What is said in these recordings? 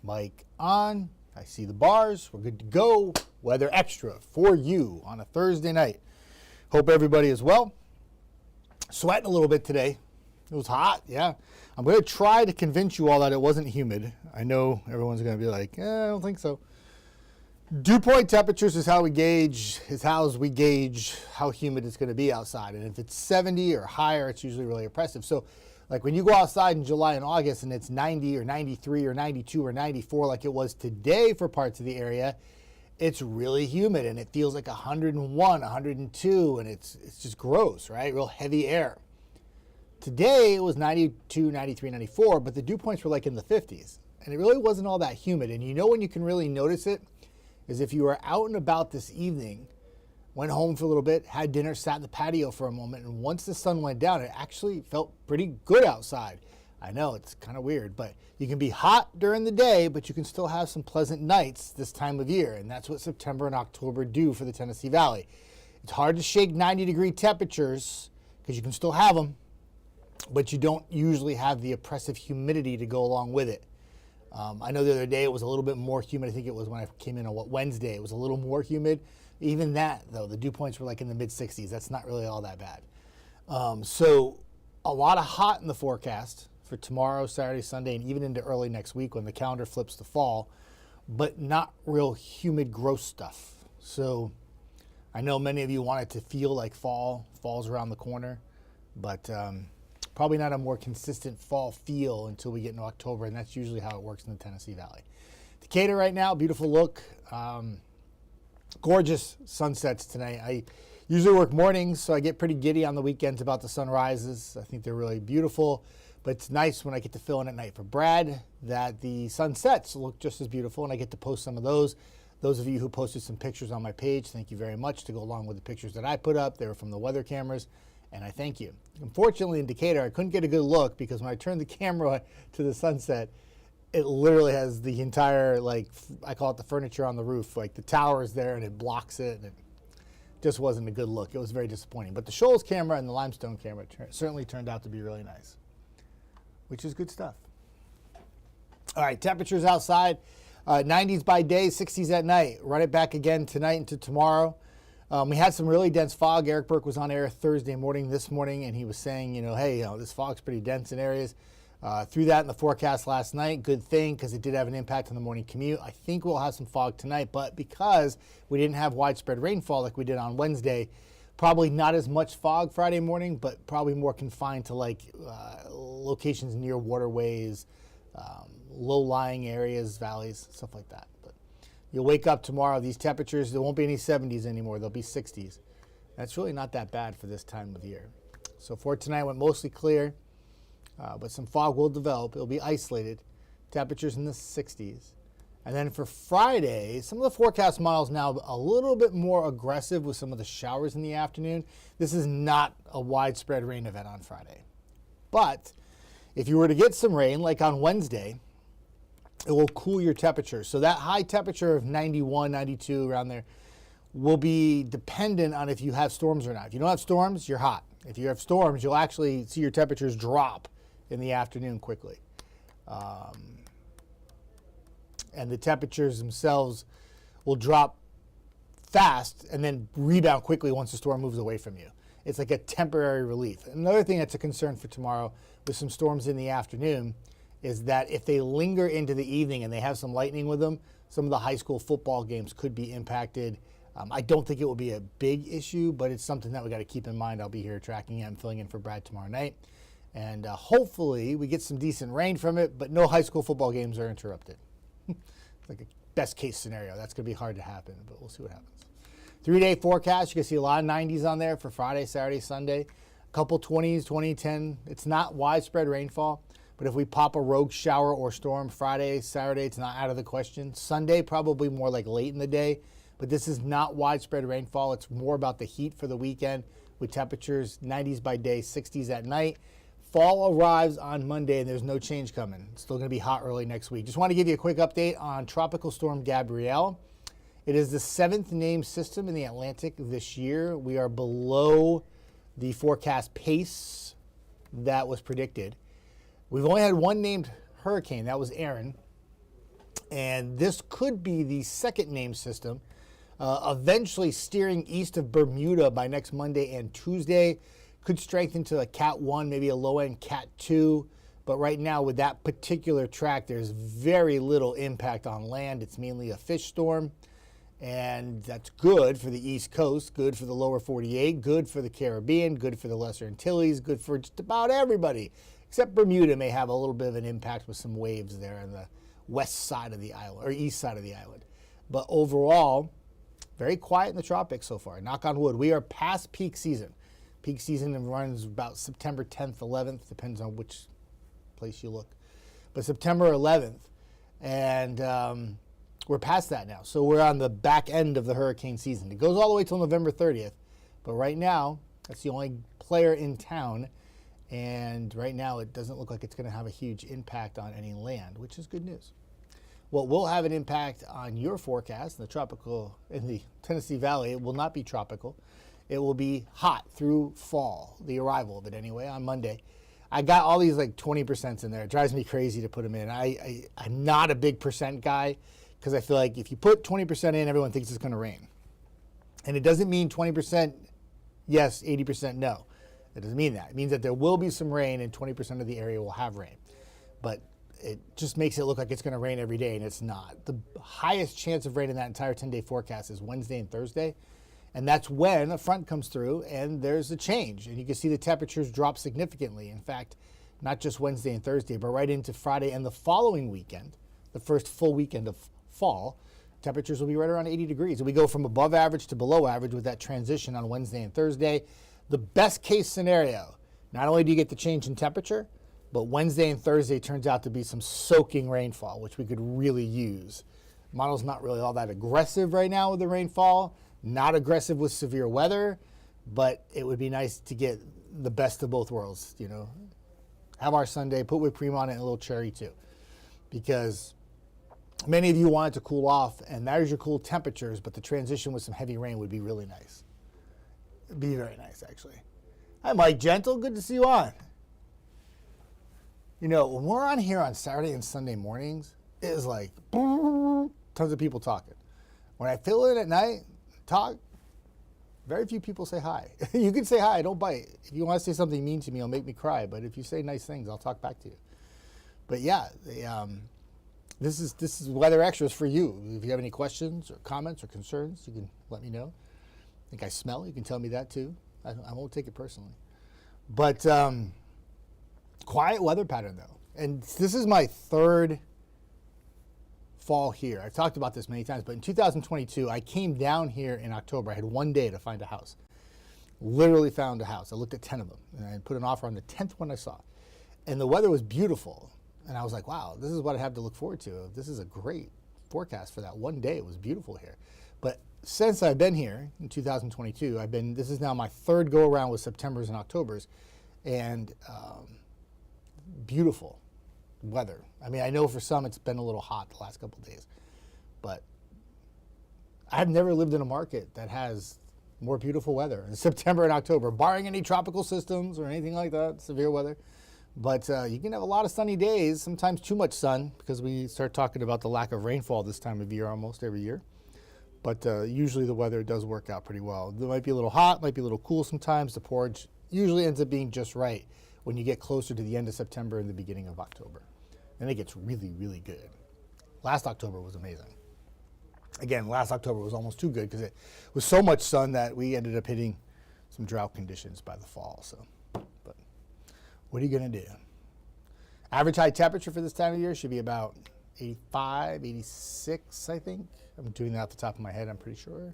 Mic on. I see the bars. We're good to go. Weather extra for you on a Thursday night. Hope everybody is well. Sweating a little bit today. It was hot, yeah. I'm going to try to convince you all that it wasn't humid. I know everyone's going to be like, I don't think so. Dew point temperatures is how we gauge how humid it's going to be outside. And if it's 70 or higher, it's usually really oppressive. So like when you go outside in July and August and it's 90 or 93 or 92 or 94 like it was today for parts of the area, it's really humid and it feels like 101, 102, and it's just gross, right? Real heavy air. Today it was 92, 93, 94, but the dew points were like in the 50s. And it really wasn't all that humid. And you know when you can really notice it is if you were out and about this evening, went home for a little bit, had dinner, sat in the patio for a moment, and once the sun went down, it actually felt pretty good outside. I know, it's kind of weird, but you can be hot during the day, but you can still have some pleasant nights this time of year, and that's what September and October do for the Tennessee Valley. It's hard to shake 90-degree temperatures because you can still have them, but you don't usually have the oppressive humidity to go along with it. I know the other day it was a little bit more humid. I think it was when I came in on Wednesday. It was a little more humid. Even that, though, the dew points were like in the mid-60s. That's not really all that bad. So a lot of hot in the forecast for tomorrow, Saturday, Sunday, and even into early next week when the calendar flips to fall, but not real humid, gross stuff. So I know many of you want it to feel like fall's around the corner, but probably not a more consistent fall feel until we get into October, and that's usually how it works in the Tennessee Valley. Decatur right now, beautiful look. Gorgeous sunsets tonight. I usually work mornings, so I get pretty giddy on the weekends about the sunrises. I think they're really beautiful, but it's nice when I get to fill in at night for Brad that the sunsets look just as beautiful, and I get to post some of those. Those of you who posted some pictures on my page, thank you very much to go along with the pictures that I put up. They were from the weather cameras, and I thank you. Unfortunately, in Decatur, I couldn't get a good look because when I turned the camera to the sunset, it literally has the entire, like, I call it the furniture on the roof. Like, the tower is there, and it blocks it, and it just wasn't a good look. It was very disappointing. But the Shoals camera and the limestone camera certainly turned out to be really nice, which is good stuff. All right, temperatures outside, 90s by day, 60s at night. Run it back again tonight into tomorrow. We had some really dense fog. Eric Burke was on air Thursday morning this morning, and he was saying, hey, this fog's pretty dense in areas. Threw that in the forecast last night. Good thing, because it did have an impact on the morning commute. I think we'll have some fog tonight, but because we didn't have widespread rainfall like we did on Wednesday, probably not as much fog Friday morning, but probably more confined to locations near waterways, low-lying areas, valleys, stuff like that. But you'll wake up tomorrow, these temperatures, there won't be any 70s anymore. They'll be 60s. That's really not that bad for this time of year. So for tonight, went mostly clear. But some fog will develop. It'll be isolated. Temperatures in the 60s. And then for Friday, some of the forecast models now a little bit more aggressive with some of the showers in the afternoon. This is not a widespread rain event on Friday. But if you were to get some rain, like on Wednesday, it will cool your temperature. So that high temperature of 91, 92, around there, will be dependent on if you have storms or not. If you don't have storms, you're hot. If you have storms, you'll actually see your temperatures drop in the afternoon quickly. And the temperatures themselves will drop fast and then rebound quickly once the storm moves away from you. It's like a temporary relief. Another thing that's a concern for tomorrow with some storms in the afternoon is that if they linger into the evening and they have some lightning with them, some of the high school football games could be impacted. I don't think it will be a big issue, but it's something that we got to keep in mind. I'll be here tracking it and filling in for Brad tomorrow night. And hopefully we get some decent rain from it, but no high school football games are interrupted. It's like a best case scenario. That's going to be hard to happen, but we'll see what happens. 3-day forecast, you can see a lot of 90s on there for Friday, Saturday, Sunday. A couple 20s, 20, 10. It's not widespread rainfall, but if we pop a rogue shower or storm Friday, Saturday, it's not out of the question. Sunday, probably more like late in the day, but this is not widespread rainfall. It's more about the heat for the weekend with temperatures 90s by day, 60s at night. Fall arrives on Monday, and there's no change coming. It's still going to be hot early next week. Just want to give you a quick update on Tropical Storm Gabrielle. It is the 7th named system in the Atlantic this year. We are below the forecast pace that was predicted. We've only had one named hurricane. That was Aaron. And this could be the second named system, eventually steering east of Bermuda by next Monday and Tuesday. Could strengthen to a Cat 1, maybe a low-end Cat 2. But right now, with that particular track, there's very little impact on land. It's mainly a fish storm. And that's good for the East Coast, good for the lower 48, good for the Caribbean, good for the Lesser Antilles, good for just about everybody. Except Bermuda may have a little bit of an impact with some waves there on the west side of the island, or east side of the island. But overall, very quiet in the tropics so far. Knock on wood. We are past peak season. Peak season runs about September 10th, 11th, depends on which place you look. But September 11th. And we're past that now. So we're on the back end of the hurricane season. It goes all the way till November 30th. But right now, that's the only player in town. And right now, it doesn't look like it's going to have a huge impact on any land, which is good news. What will have an impact on your forecast in the Tennessee Valley, it will not be tropical. It will be hot through fall, the arrival of it anyway, on Monday. I got all these like 20% in there. It drives me crazy to put them in. I'm not a big percent guy because I feel like if you put 20% in, everyone thinks it's going to rain. And it doesn't mean 20% yes, 80% no. It doesn't mean that. It means that there will be some rain and 20% of the area will have rain. But it just makes it look like it's going to rain every day, and it's not. The highest chance of rain in that entire 10-day forecast is Wednesday and Thursday. And that's when a front comes through and there's a change. And you can see the temperatures drop significantly. In fact, not just Wednesday and Thursday, but right into Friday and the following weekend, the first full weekend of fall, temperatures will be right around 80 degrees. And we go from above average to below average with that transition on Wednesday and Thursday. The best case scenario, not only do you get the change in temperature, but Wednesday and Thursday turns out to be some soaking rainfall, which we could really use. Model's not really all that aggressive right now with the rainfall, not aggressive with severe weather, but it would be nice to get the best of both worlds, you know. Have our Sunday, put whipped cream on it and a little cherry too. Because many of you want it to cool off, and there's your cool temperatures, but the transition with some heavy rain would be really nice. It'd be very nice, actually. Hi, Mike Gentle. Good to see you on. You know, when we're on here on Saturday and Sunday mornings, it is like tons of people talking. When I fill in at night, talk, very few people say hi. You can say hi, don't bite. If you want to say something mean to me, it'll make me cry. But if you say nice things, I'll talk back to you. But yeah, this is Weather Extras for you. If you have any questions or comments or concerns, you can let me know. I think I smell. You can tell me that too. I won't take it personally. But quiet weather pattern though. And this is my third fall here. I've talked about this many times, but in 2022, I came down here in October. I had one day to find a house. Literally found a house. I looked at 10 of them, and I put an offer on the 10th one I saw. And the weather was beautiful. And I was like, wow, this is what I have to look forward to. This is a great forecast for that one day. It was beautiful here. But since I've been here in 2022, this is now my third go around with Septembers and Octobers, and beautiful weather. I mean, I know for some it's been a little hot the last couple of days, but I've never lived in a market that has more beautiful weather in September and October, barring any tropical systems or anything like that, severe weather. But you can have a lot of sunny days, sometimes too much sun, because we start talking about the lack of rainfall this time of year almost every year. But usually the weather does work out pretty well. It might be a little hot, might be a little cool sometimes. The porridge usually ends up being just right when you get closer to the end of September and the beginning of October. And it gets really, really good. Last October was amazing. Again, last October was almost too good because it was so much sun that we ended up hitting some drought conditions by the fall. So, but what are you going to do? Average high temperature for this time of year should be about 85, 86, I think. I'm doing that off the top of my head, I'm pretty sure.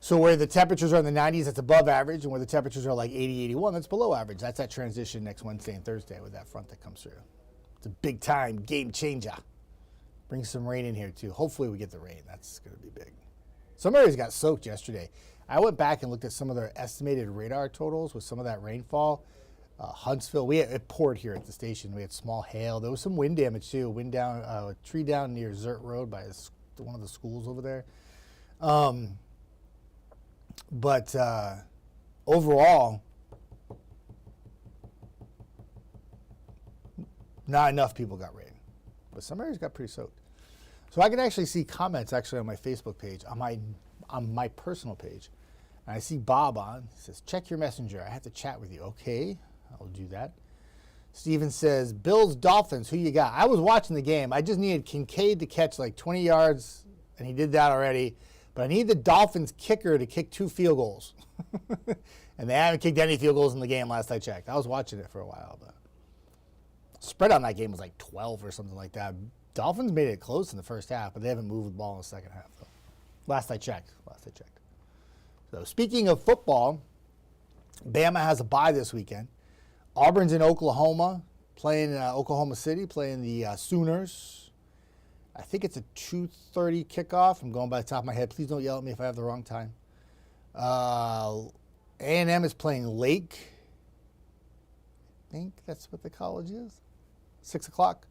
So where the temperatures are in the 90s, that's above average, and where the temperatures are like 80, 81, that's below average. That's that transition next Wednesday and Thursday with that front that comes through. It's a big time game changer. Bring some rain in here too. Hopefully we get the rain. That's going to be big. Some areas got soaked yesterday. I went back and looked at some of their estimated radar totals with some of that rainfall. Huntsville, it poured here at the station. We had small hail. There was some wind damage too. Wind down, a tree down near Zert Road by one of the schools over there. But overall, not enough people got rain. But some areas got pretty soaked. So I can actually see comments actually on my Facebook page, on my personal page. And I see Bob on. He says, check your messenger. I have to chat with you. Okay, I'll do that. Steven says, Bills, Dolphins, who you got? I was watching the game. I just needed Kincaid to catch like 20 yards, and he did that already. But I need the Dolphins kicker to kick 2 field goals. And they haven't kicked any field goals in the game last I checked. I was watching it for a while. But spread on that game was like 12 or something like that. Dolphins made it close in the first half, but they haven't moved the ball in the second half, though. Last I checked. So speaking of football, Bama has a bye this weekend. Auburn's in Oklahoma, playing Oklahoma City, playing the Sooners. I think it's a 2:30 kickoff. I'm going by the top of my head. Please don't yell at me if I have the wrong time. A&M is playing Lake. I think that's what the college is. 6 o'clock.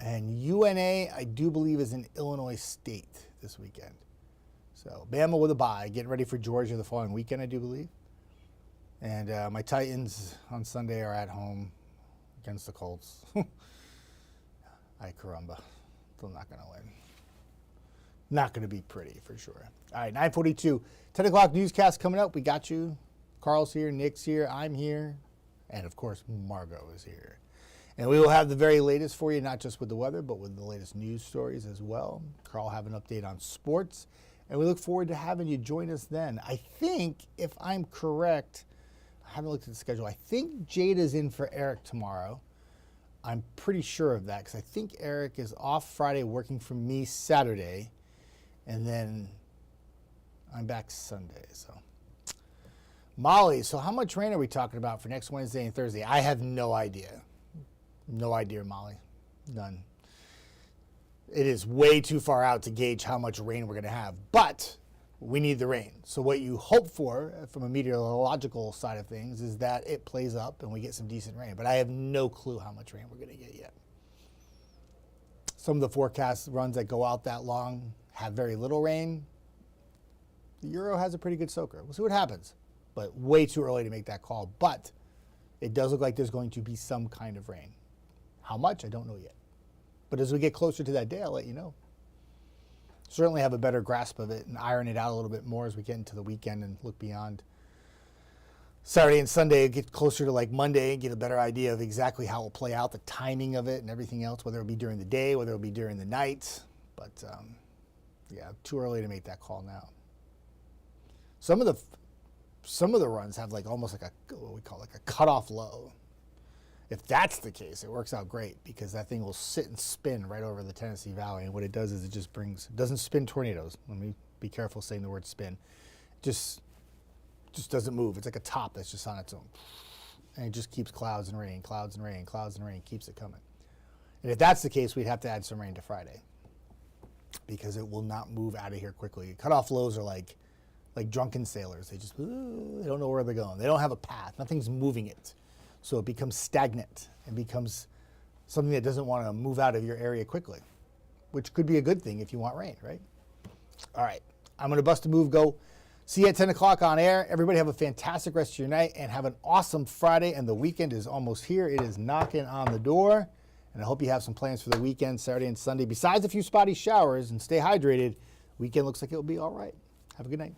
And UNA, I do believe, is in Illinois State this weekend. So Bama with a bye, getting ready for Georgia the following weekend, I do believe. And my Titans on Sunday are at home against the Colts. Ay caramba. Still not going to win. Not going to be pretty for sure. All right, 9:42. 10 o'clock newscast coming up. We got you. Carl's here, Nick's here, I'm here. And, of course, Margot is here. And we will have the very latest for you, not just with the weather, but with the latest news stories as well. Carl will have an update on sports. And we look forward to having you join us then. I think, if I'm correct, I haven't looked at the schedule. I think Jada's in for Eric tomorrow. I'm pretty sure of that because I think Eric is off Friday working for me Saturday. And then I'm back Sunday. So, Molly, so how much rain are we talking about for next Wednesday and Thursday? I have no idea. No idea, Molly. None. It is way too far out to gauge how much rain we're going to have. But we need the rain. So what you hope for from a meteorological side of things is that it plays up and we get some decent rain. But I have no clue how much rain we're going to get yet. Some of the forecast runs that go out that long have very little rain. The Euro has a pretty good soaker. We'll see what happens. But way too early to make that call. But it does look like there's going to be some kind of rain. How much? I don't know yet. But as we get closer to that day, I'll let you know. Certainly have a better grasp of it and iron it out a little bit more as we get into the weekend and look beyond Saturday and Sunday, get closer to like Monday and get a better idea of exactly how it will play out, the timing of it and everything else, whether it be during the day, whether it be during the night. But yeah, too early to make that call now. Some of the runs have like almost like a, what we call like a cutoff low. If that's the case, it works out great because that thing will sit and spin right over the Tennessee Valley. And what it does is it just doesn't spin tornadoes. Let me be careful saying the word spin. Just doesn't move. It's like a top that's just on its own. And it just keeps clouds and rain, clouds and rain, clouds and rain, keeps it coming. And if that's the case, we'd have to add some rain to Friday because it will not move out of here quickly. Cutoff lows are like drunken sailors. They don't know where they're going. They don't have a path. Nothing's moving it. So it becomes stagnant and becomes something that doesn't want to move out of your area quickly, which could be a good thing if you want rain, right? All right, I'm going to bust a move, go. See you at 10 o'clock on air. Everybody have a fantastic rest of your night and have an awesome Friday. And the weekend is almost here. It is knocking on the door. And I hope you have some plans for the weekend, Saturday and Sunday. Besides a few spotty showers and stay hydrated, weekend looks like it will be all right. Have a good night.